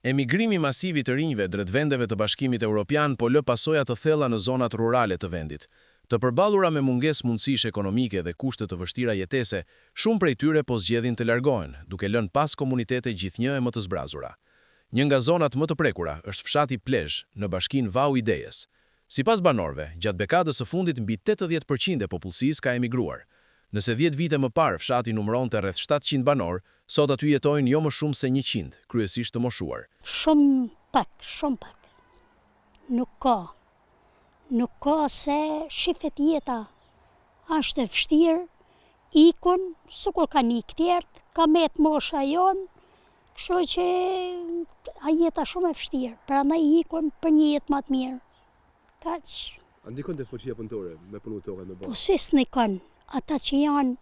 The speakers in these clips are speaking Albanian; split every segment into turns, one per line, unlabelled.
Emigrimi masiv i të rinjve drejt vendeve të Bashkimit Evropian po lë pasoja të thella në zonat rurale të vendit. Të përballura me mungesë mundësish ekonomike dhe kushte të vështira jetese, shumë prej tyre po zgjedhin të largohen, duke lënë pas komunitete gjithnjë e më të zbrazura. Një nga zonat më të prekura është fshati Plezh, në bashkinë Vau i Dejes. Sipas banorëve, gjatë dekadës së fundit mbi 80% e popullsisë ka emigruar. Nëse 10 vite më parë fshati numëronte rreth 700 banor, sot aty jetojnë jo më shumë se 100, kryesisht të moshuar.
Shumë pak. Nuk ka. Nuk ka se shifet jeta. Ashtë e vështirë, ikun, sikur ka një këtjertë, ka met mosha jonë, kështu që a jeta shumë e vështirë, pra na ikun për një jetë më të mirë. Kaq.
A ndikon të fuqia punëtore me punu tokën me bashkë?
Po si s'nikon, ata që janë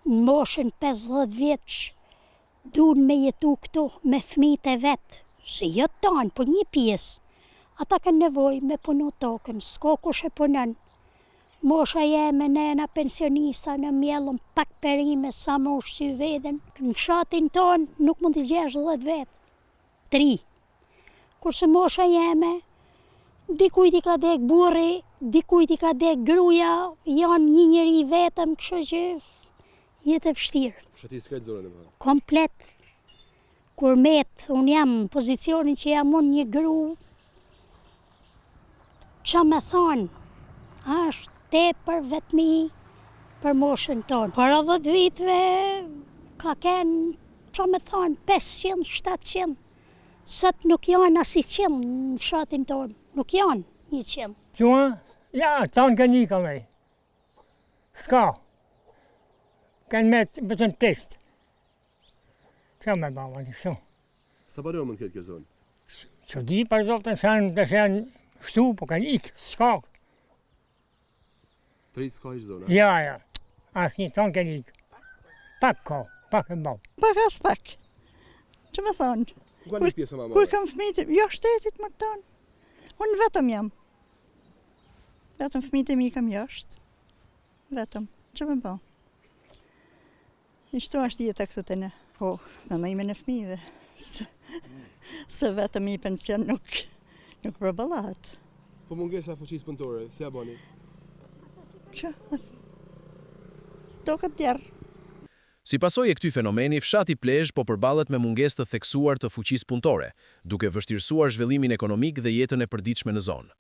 në moshën 50 vjeç, duhen me jetu këtu me fëmijët e vetë, se jo tanë, po një pjesë. Ata kanë nevojë me punu tokën, s'ka kush e punon. Mosha jeme nena pensionista në mjellën pak perime sa më ushqy veten. Në fshatin tonë nuk mund t'i gjesh 10 vetë, 3. Kurse mosha jeme, dikujt i ka dek burri, dikujt i ka dek gruaja, janë një njeri vetëm, kështu që jetë e vështirë.
Fshati s'ka zonën e madhe.
Komplet. Kur unë jam në pozicionin që jam unë një gru, qa me thonë, është tepër vetëmi për moshën tonë. Para 10 vitve ka kenë, qa me thonë, 500, 700. Sot nuk janë as 100 në fshatin tonë, nuk janë 100.
Qua? Ja, tanë kanë një kamej. Ska. Kanë me betën test. Qa me bama një kështu?
Sa banor mund të ketë kjo zonë?
Që di për zotën se janë shtu, po kanë ikë, s'ka.
Trit s'ka ish zona?
Ja. Asë një tonë kanë ikë. Pak ka, pak e bau.
Pak as pak. Që me thonë?
Ku ka një pjesë ma
Kur
madhe?
kam fëmijët, jo shtetit më tonë. Unë vetëm jam. Vetëm fëmijët e mi kam jashtë. Vetëm. Që me bau? Ishtu është jeta këtu të ne. Po, me më ime në fëmijëve. Se vetëm i pension nuk përballat.
Po mungesa e fuqisë punëtore, si ja bani?
Që? Do këtë djerë.
Si pasojë e këtij fenomeni, fshati Plezh po përballet me mungesë të theksuar të fuqisë punëtore, duke vështirësuar zhvillimin ekonomik dhe jetën e përditshme në zonë.